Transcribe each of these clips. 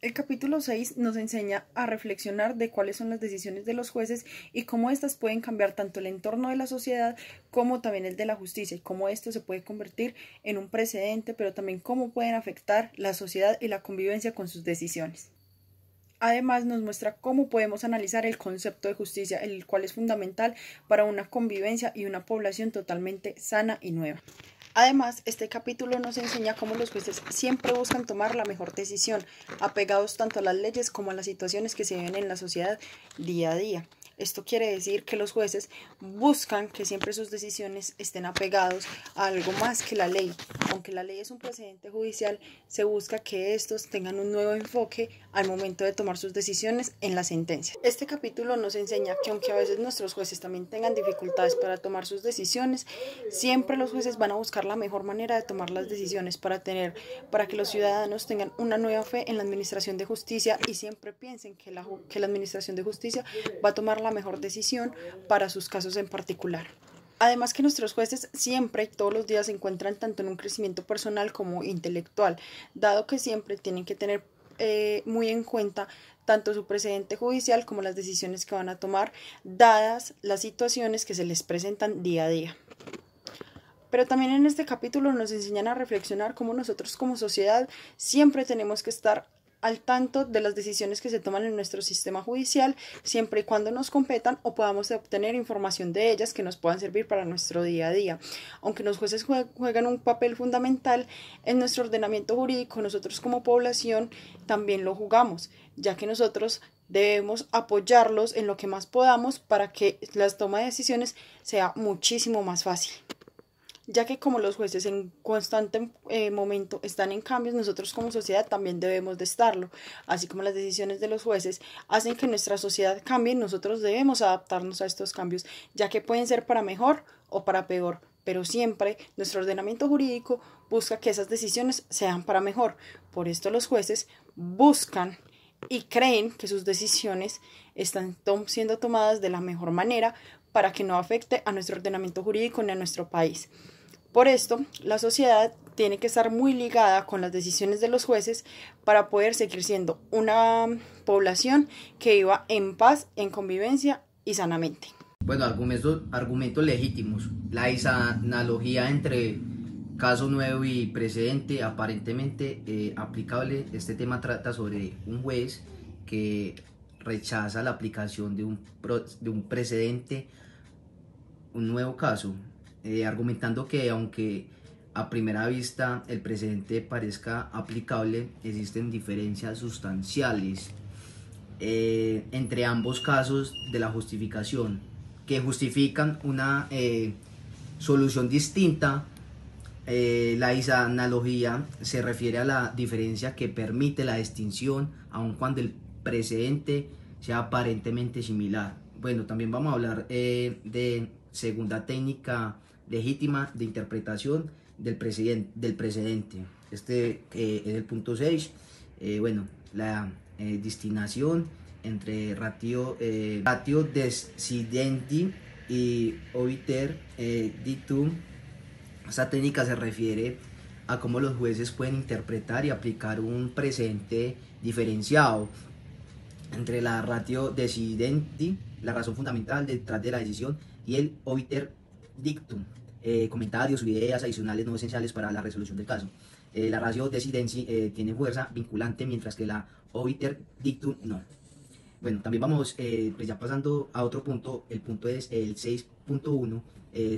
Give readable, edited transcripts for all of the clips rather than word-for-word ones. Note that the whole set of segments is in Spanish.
El capítulo 6 nos enseña a reflexionar de cuáles son las decisiones de los jueces y cómo éstas pueden cambiar tanto el entorno de la sociedad como también el de la justicia y cómo esto se puede convertir en un precedente, pero también cómo pueden afectar la sociedad y la convivencia con sus decisiones. Además, nos muestra cómo podemos analizar el concepto de justicia, el cual es fundamental para una convivencia y una población totalmente sana y nueva. Además, este capítulo nos enseña cómo los jueces siempre buscan tomar la mejor decisión, apegados tanto a las leyes como a las situaciones que se viven en la sociedad día a día. Esto quiere decir que los jueces buscan que siempre sus decisiones estén apegados a algo más que la ley. Aunque la ley es un precedente judicial, se busca que estos tengan un nuevo enfoque al momento de tomar sus decisiones en la sentencia. Este capítulo nos enseña que aunque a veces nuestros jueces también tengan dificultades para tomar sus decisiones, siempre los jueces van a buscar la mejor manera de tomar las decisiones para que los ciudadanos tengan una nueva fe en la administración de justicia y siempre piensen que la administración de justicia va a tomar la mejor decisión para sus casos en particular. Además que nuestros jueces siempre y todos los días se encuentran tanto en un crecimiento personal como intelectual, dado que siempre tienen que tener muy en cuenta tanto su precedente judicial como las decisiones que van a tomar, dadas las situaciones que se les presentan día a día. Pero también en este capítulo nos enseñan a reflexionar cómo nosotros como sociedad siempre tenemos que estar al tanto de las decisiones que se toman en nuestro sistema judicial, siempre y cuando nos competan o podamos obtener información de ellas que nos puedan servir para nuestro día a día. Aunque los jueces juegan un papel fundamental en nuestro ordenamiento jurídico, nosotros como población también lo jugamos, ya que nosotros debemos apoyarlos en lo que más podamos para que la toma de decisiones sea muchísimo más fácil, ya que como los jueces en constante momento están en cambios, nosotros como sociedad también debemos de estarlo. Así como las decisiones de los jueces hacen que nuestra sociedad cambie, nosotros debemos adaptarnos a estos cambios, ya que pueden ser para mejor o para peor, pero siempre nuestro ordenamiento jurídico busca que esas decisiones sean para mejor. Por esto los jueces buscan y creen que sus decisiones están siendo tomadas de la mejor manera para que no afecte a nuestro ordenamiento jurídico ni a nuestro país. Por esto, la sociedad tiene que estar muy ligada con las decisiones de los jueces para poder seguir siendo una población que viva en paz, en convivencia y sanamente. Bueno, argumentos legítimos. La analogía entre caso nuevo y precedente aparentemente aplicable. Este tema trata sobre un juez que rechaza la aplicación de un precedente, un nuevo caso, argumentando que aunque a primera vista el precedente parezca aplicable, existen diferencias sustanciales entre ambos casos de la justificación, que justifican una solución distinta. La analogía se refiere a la diferencia que permite la distinción, aun cuando el precedente sea aparentemente similar. Bueno, también vamos a hablar de segunda técnica legítima de interpretación del precedente. Este es el punto 6. Bueno, la destinación entre ratio decidendi y obiter dictum. Esta técnica se refiere a cómo los jueces pueden interpretar y aplicar un precedente diferenciado entre la ratio decidendi, la razón fundamental detrás de la decisión, y el obiter dictum, comentarios o ideas adicionales no esenciales para la resolución del caso. La ratio decidendi tiene fuerza vinculante, mientras que la obiter dictum no. Bueno, también vamos, pues ya pasando a otro punto. El punto es el 6.1.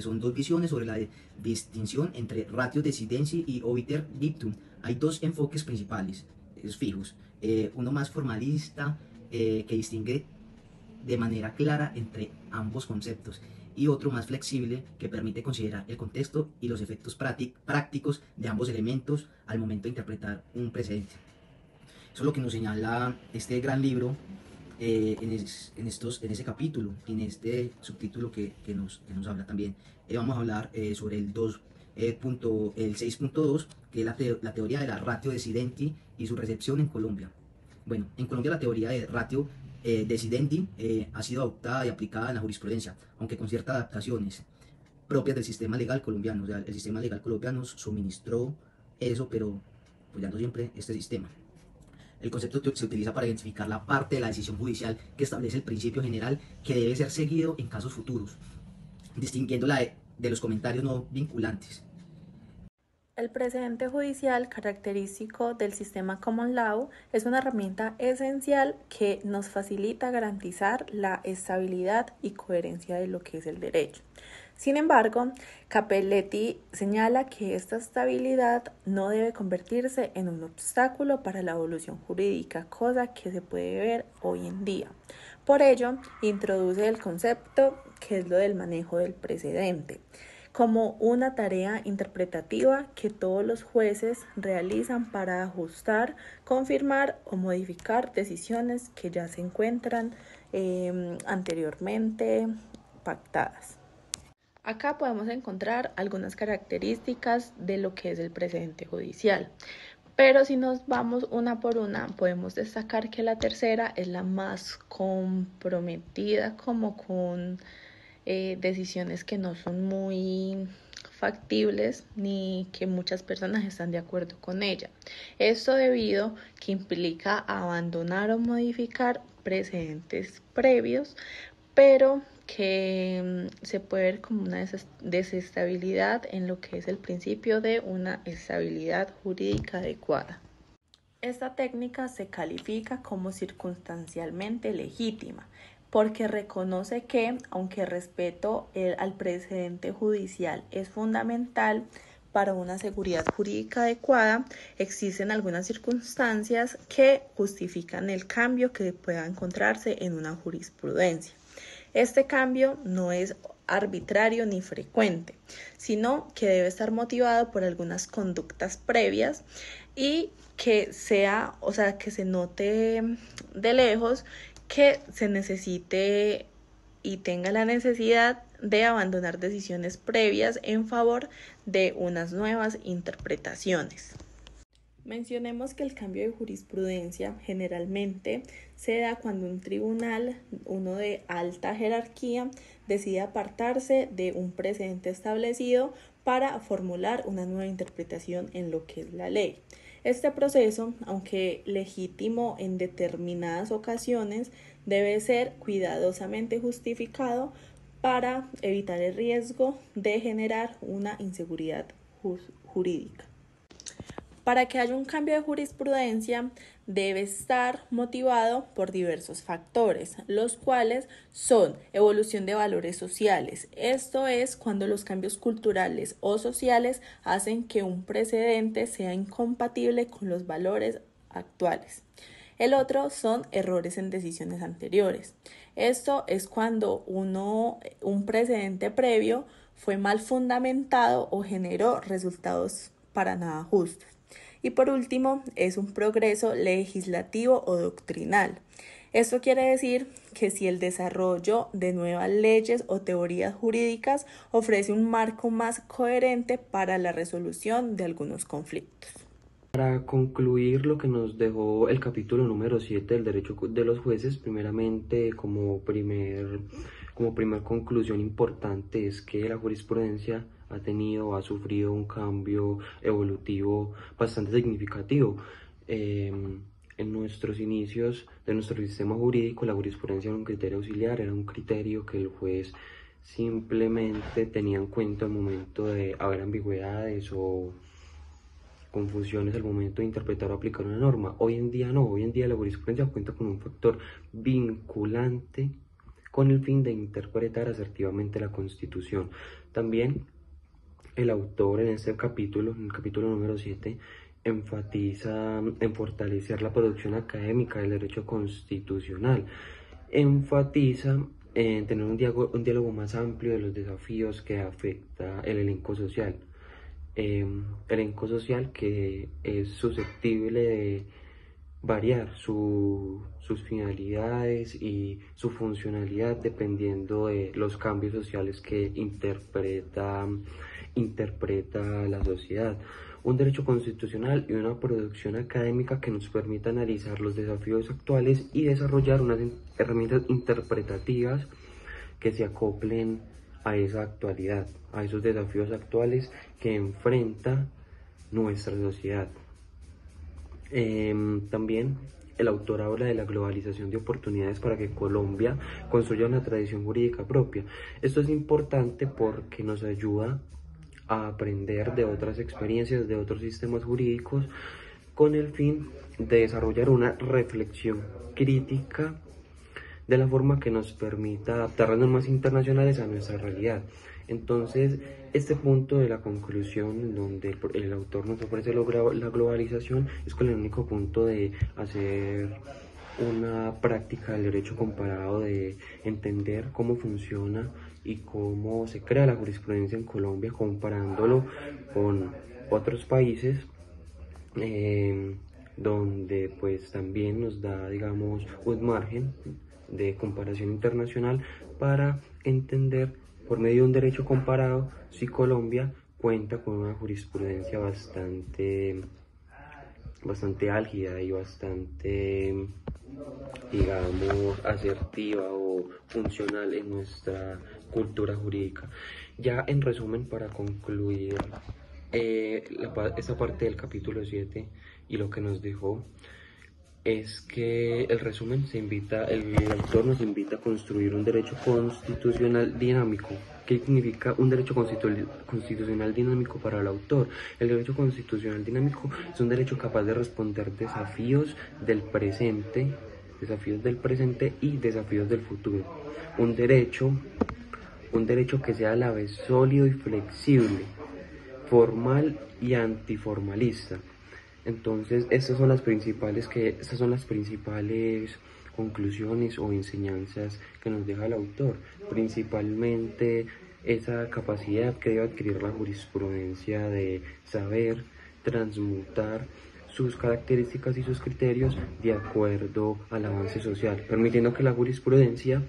Son dos visiones sobre la distinción entre ratio decidendi y obiter dictum. Hay dos enfoques principales, fijos. Uno más formalista, que distingue de manera clara entre ambos conceptos, y otro más flexible, que permite considerar el contexto y los efectos prácticos de ambos elementos al momento de interpretar un precedente. Eso es lo que nos señala este gran libro en ese capítulo, en este subtítulo que nos habla también. Vamos a hablar sobre el 6.2, que es la teoría de la ratio decidendi y su recepción en Colombia. Bueno, en Colombia la teoría de ratio decidendi ha sido adoptada y aplicada en la jurisprudencia, aunque con ciertas adaptaciones propias del sistema legal colombiano. O sea, el sistema legal colombiano suministró eso, pero pues ya no siempre este sistema. El concepto se utiliza para identificar la parte de la decisión judicial que establece el principio general que debe ser seguido en casos futuros, distinguiéndola de los comentarios no vinculantes. El precedente judicial característico del sistema Common Law es una herramienta esencial que nos facilita garantizar la estabilidad y coherencia de lo que es el derecho. Sin embargo, Cappelletti señala que esta estabilidad no debe convertirse en un obstáculo para la evolución jurídica, cosa que se puede ver hoy en día. Por ello, introduce el concepto que es lo del manejo del precedente, como una tarea interpretativa que todos los jueces realizan para ajustar, confirmar o modificar decisiones que ya se encuentran anteriormente pactadas. Acá podemos encontrar algunas características de lo que es el precedente judicial. Pero si nos vamos una por una, podemos destacar que la tercera es la más comprometida como con decisiones que no son muy factibles ni que muchas personas están de acuerdo con ella. Esto debido que implica abandonar o modificar precedentes previos, pero que se puede ver como una desestabilidad en lo que es el principio de una estabilidad jurídica adecuada. Esta técnica se califica como circunstancialmente legítima, porque reconoce que, aunque el respeto al precedente judicial es fundamental para una seguridad jurídica adecuada, existen algunas circunstancias que justifican el cambio que pueda encontrarse en una jurisprudencia. Este cambio no es arbitrario ni frecuente, sino que debe estar motivado por algunas conductas previas y que que se note de lejos que se necesite y tenga la necesidad de abandonar decisiones previas en favor de unas nuevas interpretaciones. Mencionemos que el cambio de jurisprudencia generalmente se da cuando un tribunal, uno de alta jerarquía, decide apartarse de un precedente establecido para formular una nueva interpretación en lo que es la ley. Este proceso, aunque legítimo en determinadas ocasiones, debe ser cuidadosamente justificado para evitar el riesgo de generar una inseguridad jurídica. Para que haya un cambio de jurisprudencia debe estar motivado por diversos factores, los cuales son evolución de valores sociales. Esto es cuando los cambios culturales o sociales hacen que un precedente sea incompatible con los valores actuales. El otro son errores en decisiones anteriores. Esto es cuando un precedente previo fue mal fundamentado o generó resultados para nada justos. Y por último, es un progreso legislativo o doctrinal. Esto quiere decir que si el desarrollo de nuevas leyes o teorías jurídicas ofrece un marco más coherente para la resolución de algunos conflictos. Para concluir lo que nos dejó el capítulo número 7 del derecho de los jueces, primeramente como primer conclusión importante es que la jurisprudencia ha sufrido un cambio evolutivo bastante significativo. En nuestros inicios de nuestro sistema jurídico, la jurisprudencia era un criterio auxiliar, era un criterio que el juez simplemente tenía en cuenta al momento de haber ambigüedades o confusiones al momento de interpretar o aplicar una norma. Hoy en día no, hoy en día la jurisprudencia cuenta con un factor vinculante con el fin de interpretar asertivamente la Constitución. También el autor en este capítulo, en el capítulo número 7, enfatiza en fortalecer la producción académica del derecho constitucional. Enfatiza en tener un diálogo más amplio de los desafíos que afecta el elenco social. Elenco social que es susceptible de variar sus finalidades y su funcionalidad dependiendo de los cambios sociales que interpreta la sociedad. Un derecho constitucional y una producción académica que nos permita analizar los desafíos actuales y desarrollar unas herramientas interpretativas que se acoplen a esa actualidad, a esos desafíos actuales que enfrenta nuestra sociedad. También el autor habla de la globalización de oportunidades para que Colombia construya una tradición jurídica propia. Esto es importante porque nos ayuda a aprender de otras experiencias, de otros sistemas jurídicos, con el fin de desarrollar una reflexión crítica de la forma que nos permita adaptar las normas internacionales a nuestra realidad. Entonces, este punto de la conclusión, donde el autor nos ofrece la globalización, es con el único punto de hacer una práctica del derecho comparado, de entender cómo funciona y cómo se crea la jurisprudencia en Colombia, comparándolo con otros países, donde pues también nos da, digamos, un margen de comparación internacional para entender por medio de un derecho comparado si Colombia cuenta con una jurisprudencia bastante álgida y bastante, digamos, asertiva o funcional en nuestra cultura jurídica. Ya en resumen, para concluir esta parte del capítulo 7 y lo que nos dejó, es que el autor nos invita a construir un derecho constitucional dinámico. ¿Qué significa un derecho constitucional dinámico para el autor? El derecho constitucional dinámico es un derecho capaz de responder desafíos del presente y desafíos del futuro. Un derecho que sea a la vez sólido y flexible, formal y antiformalista. Entonces, estas son las principales conclusiones o enseñanzas que nos deja el autor. Principalmente esa capacidad que debe adquirir la jurisprudencia de saber transmutar sus características y sus criterios de acuerdo al avance social, permitiendo que la jurisprudencia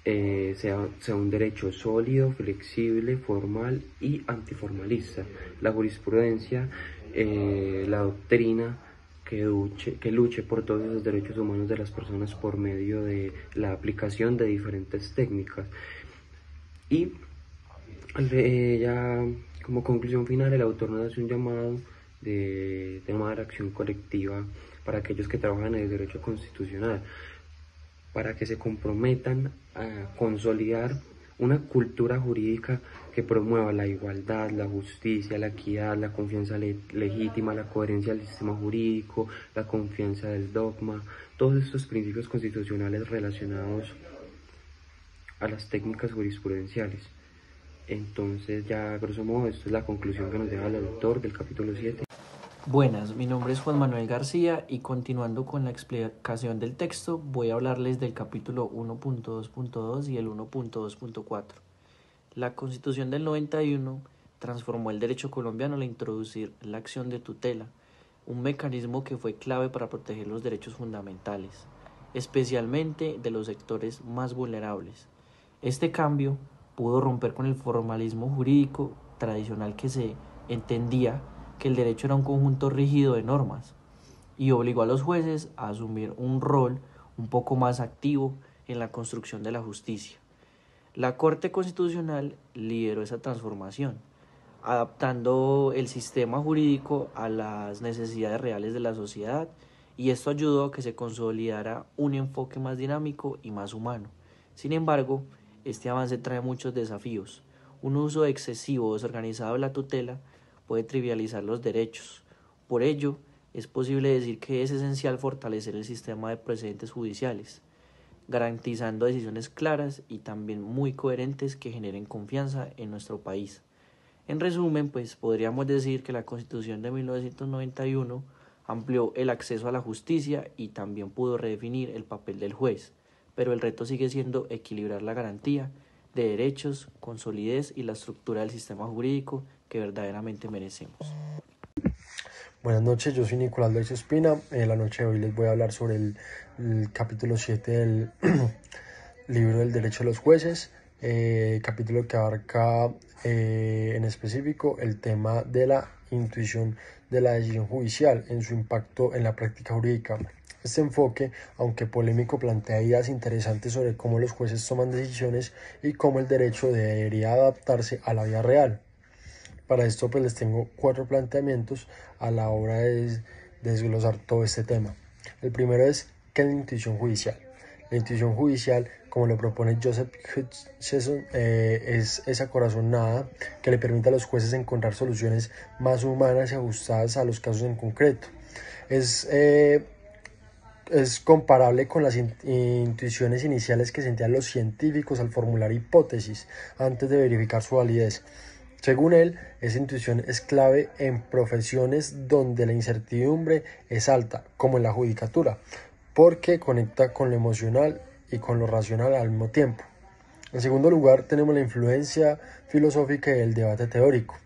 sea un derecho sólido, flexible, formal y antiformalista. La jurisprudencia, la doctrina que luche por todos los derechos humanos de las personas por medio de la aplicación de diferentes técnicas. Y ya como conclusión final, el autor nos hace un llamado de tomar acción colectiva para aquellos que trabajan en el derecho constitucional, para que se comprometan a consolidar una cultura jurídica que promueva la igualdad, la justicia, la equidad, la confianza legítima, la coherencia del sistema jurídico, la confianza del dogma, todos estos principios constitucionales relacionados a las técnicas jurisprudenciales. Entonces, ya a grosso modo, esto es la conclusión que nos deja el autor del capítulo 7. Buenas, mi nombre es Juan Manuel García y continuando con la explicación del texto voy a hablarles del capítulo 1.2.2 y el 1.2.4. La Constitución del 91 transformó el derecho colombiano al introducir la acción de tutela, un mecanismo que fue clave para proteger los derechos fundamentales, especialmente de los sectores más vulnerables. Este cambio pudo romper con el formalismo jurídico tradicional que se entendía que el derecho era un conjunto rígido de normas y obligó a los jueces a asumir un rol un poco más activo en la construcción de la justicia. La Corte Constitucional lideró esa transformación, adaptando el sistema jurídico a las necesidades reales de la sociedad, y esto ayudó a que se consolidara un enfoque más dinámico y más humano. Sin embargo, este avance trae muchos desafíos. Un uso excesivo o desorganizado de la tutela puede trivializar los derechos. Por ello, es posible decir que es esencial fortalecer el sistema de precedentes judiciales, garantizando decisiones claras y también muy coherentes que generen confianza en nuestro país. En resumen, pues podríamos decir que la Constitución de 1991 amplió el acceso a la justicia y también pudo redefinir el papel del juez, pero el reto sigue siendo equilibrar la garantía de derechos con solidez y la estructura del sistema jurídico que verdaderamente merecemos. Buenas noches, yo soy Nicolás Loaiza Espina. La noche de hoy les voy a hablar sobre el capítulo 7 del libro del derecho de los jueces, capítulo que abarca en específico el tema de la intuición de la decisión judicial en su impacto en la práctica jurídica. Este enfoque, aunque polémico, plantea ideas interesantes sobre cómo los jueces toman decisiones y cómo el derecho debería adaptarse a la vida real. Para esto pues les tengo 4 planteamientos a la hora de desglosar todo este tema. El primero es, ¿qué es la intuición judicial? La intuición judicial, como lo propone Joseph Hutcherson, es esa corazonada que le permite a los jueces encontrar soluciones más humanas y ajustadas a los casos en concreto. Es comparable con las intuiciones iniciales que sentían los científicos al formular hipótesis antes de verificar su validez. Según él, esa intuición es clave en profesiones donde la incertidumbre es alta, como en la judicatura, porque conecta con lo emocional y con lo racional al mismo tiempo. En segundo lugar, tenemos la influencia filosófica y el debate teórico.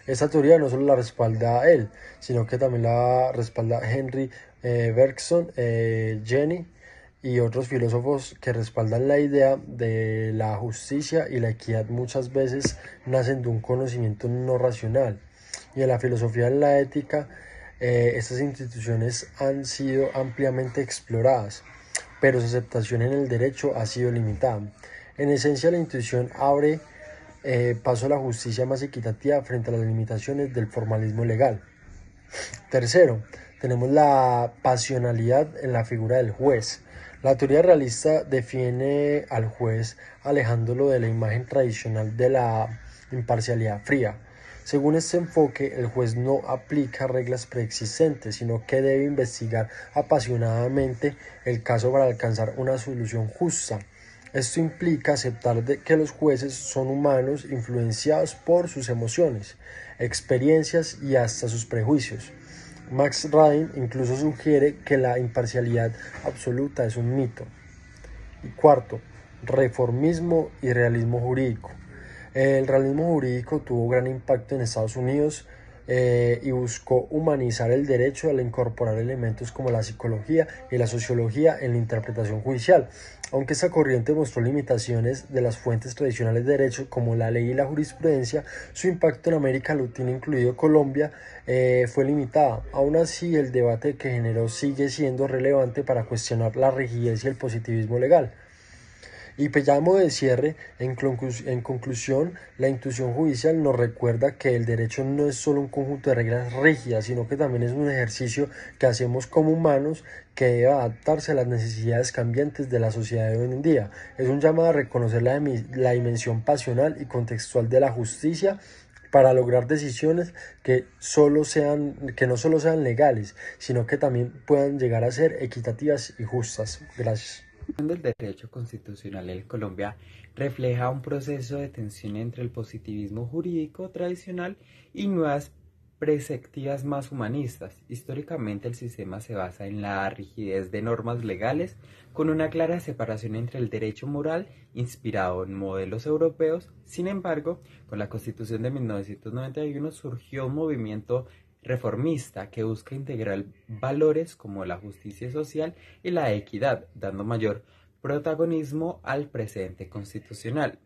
Esta teoría no solo la respalda él, sino que también la respalda Henry Bergson, Jenny y otros filósofos que respaldan la idea de la justicia y la equidad. Muchas veces nacen de un conocimiento no racional. Y en la filosofía y la ética, estas instituciones han sido ampliamente exploradas, pero su aceptación en el derecho ha sido limitada. En esencia, la intuición abre paso a la justicia más equitativa frente a las limitaciones del formalismo legal. Tercero, tenemos la pasionalidad en la figura del juez. La teoría realista define al juez alejándolo de la imagen tradicional de la imparcialidad fría. Según este enfoque, el juez no aplica reglas preexistentes, sino que debe investigar apasionadamente el caso para alcanzar una solución justa. Esto implica aceptar que los jueces son humanos influenciados por sus emociones, experiencias y hasta sus prejuicios. Max Rhein incluso sugiere que la imparcialidad absoluta es un mito. Y cuarto, reformismo y realismo jurídico. El realismo jurídico tuvo gran impacto en Estados Unidos y buscó humanizar el derecho al incorporar elementos como la psicología y la sociología en la interpretación judicial. Aunque esta corriente mostró limitaciones de las fuentes tradicionales de derecho como la ley y la jurisprudencia, su impacto en América Latina, incluido Colombia, fue limitado. Aún así, el debate que generó sigue siendo relevante para cuestionar la rigidez y el positivismo legal. Y pues ya a modo de cierre, en conclusión, la intuición judicial nos recuerda que el derecho no es solo un conjunto de reglas rígidas, sino que también es un ejercicio que hacemos como humanos que debe adaptarse a las necesidades cambiantes de la sociedad de hoy en día. Es un llamado a reconocer la dimensión pasional y contextual de la justicia para lograr decisiones que no solo sean legales, sino que también puedan llegar a ser equitativas y justas. Gracias. El derecho constitucional en Colombia refleja un proceso de tensión entre el positivismo jurídico tradicional y nuevas perspectivas más humanistas. Históricamente, el sistema se basa en la rigidez de normas legales, con una clara separación entre el derecho moral, inspirado en modelos europeos. Sin embargo, con la Constitución de 1991 surgió un movimiento reformista que busca integrar valores como la justicia social y la equidad, dando mayor protagonismo al precedente constitucional.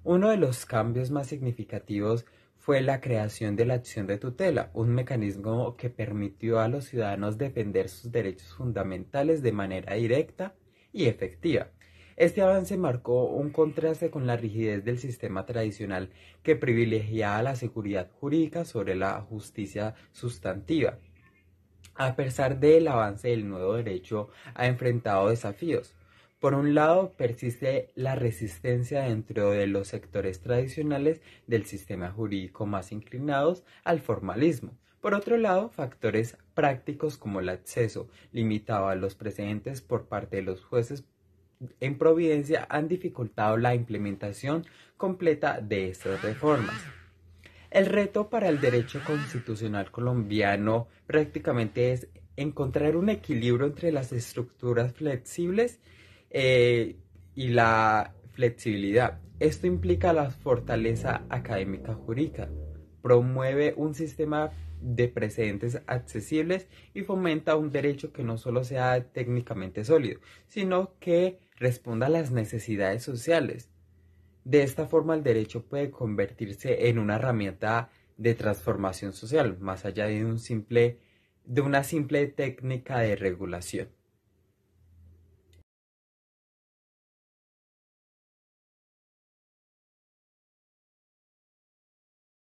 Uno de los cambios más significativos fue la creación de la acción de tutela, un mecanismo que permitió a los ciudadanos defender sus derechos fundamentales de manera directa y efectiva. Este avance marcó un contraste con la rigidez del sistema tradicional que privilegiaba la seguridad jurídica sobre la justicia sustantiva. A pesar del avance, el nuevo derecho ha enfrentado desafíos. Por un lado, persiste la resistencia dentro de los sectores tradicionales del sistema jurídico más inclinados al formalismo. Por otro lado, factores prácticos como el acceso limitado a los precedentes por parte de los jueces en Providencia han dificultado la implementación completa de estas reformas. El reto para el derecho constitucional colombiano prácticamente es encontrar un equilibrio entre las estructuras flexibles y la flexibilidad. Esto implica la fortaleza académica jurídica, promueve un sistema de precedentes accesibles y fomenta un derecho que no solo sea técnicamente sólido, sino que responda a las necesidades sociales. De esta forma, el derecho puede convertirse en una herramienta de transformación social, más allá de una simple técnica de regulación.